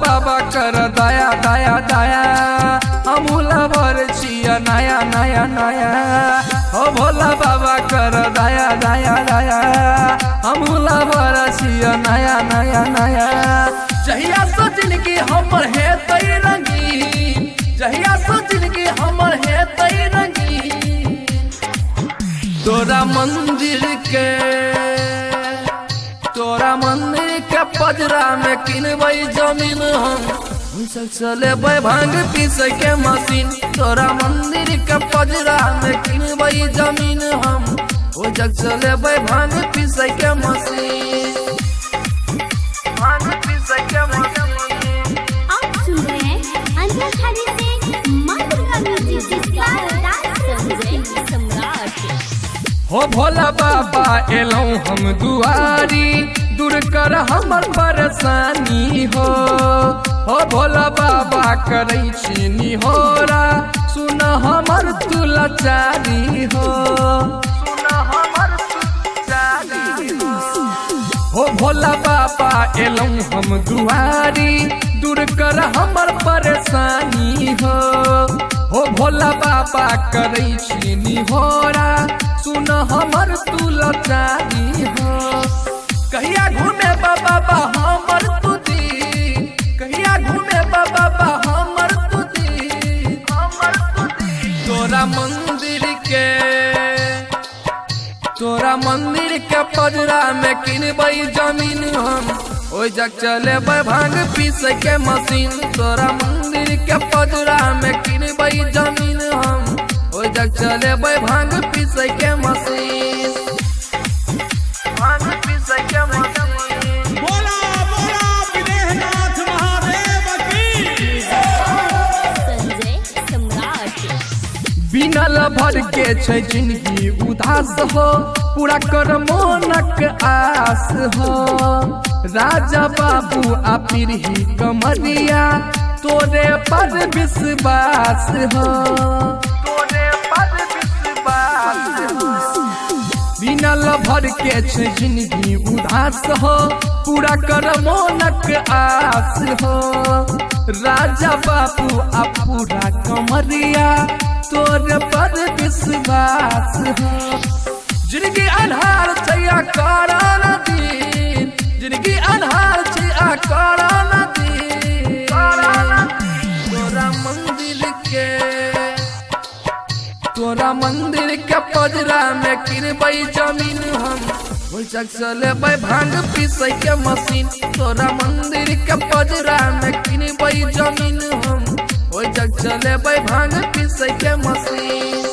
बाबा कर दया दया दया अमूला भर छिया नया नया नया हो भोला बाबा कर दया दया दया अमूला भर छिया नया नया नया जहिया सो जिंदगी हमर है तई रंगीन जहिया सो जिंदगी हमर है तई रंगीन तोरा मंदिर के पजरा में किनबै जमीन हम चले भांग पीस के मशीन तोरा मंदिर के पजरा में किनबै जमीन हम ओ जग चले भांग पीस के मशीन भांग पीस के मशीन। आप सुन रहे हैं अंदर खाने से मातृका म्यूजिक जिसका सम्राट हो भोला बाबा एलौ हम दुआरी दूर कर हमर परेशानी हो भोला बाबा करै छी निहोरा सुन हमर तू लाचारी हो सुन हमर तू लाचारी हो भोला बाबा एलौ हम दुआरी दूर कर हमर परेशानी हो भोला बाबा करै छी निहोरा सुन हमर तू लाचारी हो कहिया घूमे बाबा हमर तुदी कहिया घूमे बाबा हमर तुदी तोरा मंदिर के पजरा में किनबै जमीन हम ओइ जग चले भांग पीस के मशीन तोरा मंदिर के पजरा में किनबै जमीन हम ओइ जग चले भांग पीस के मशीन भांग पीस के मशीन। बोला बोला विदेहनाथ महादेव की संजय सम्राट बिनल भर के छै जिंदगी उदास हो पूरा कर मोनक आस हो राजा बाबू आ पीरही कमरिया तोरे पर विश्वास हो तोरे पर विश्वास हो बिनल भर के छै जिंदगी उदास हो पूरा कर मोनक आस हो राजा बाबू आ पूरा कमरिया तोर पर विश्वास हो जिंदगी अन्हार छैया कराना दिन जिंदगी अन्हार छैया कराना दिन तोरा मंदिर के पजरा में किनबै जमीन हम ओइ जग चले भांग पीस के मशीन तोरा मंदिर के पजरा में किनबै जमीन हम ओइ जग चले भांग पीस के मशीन।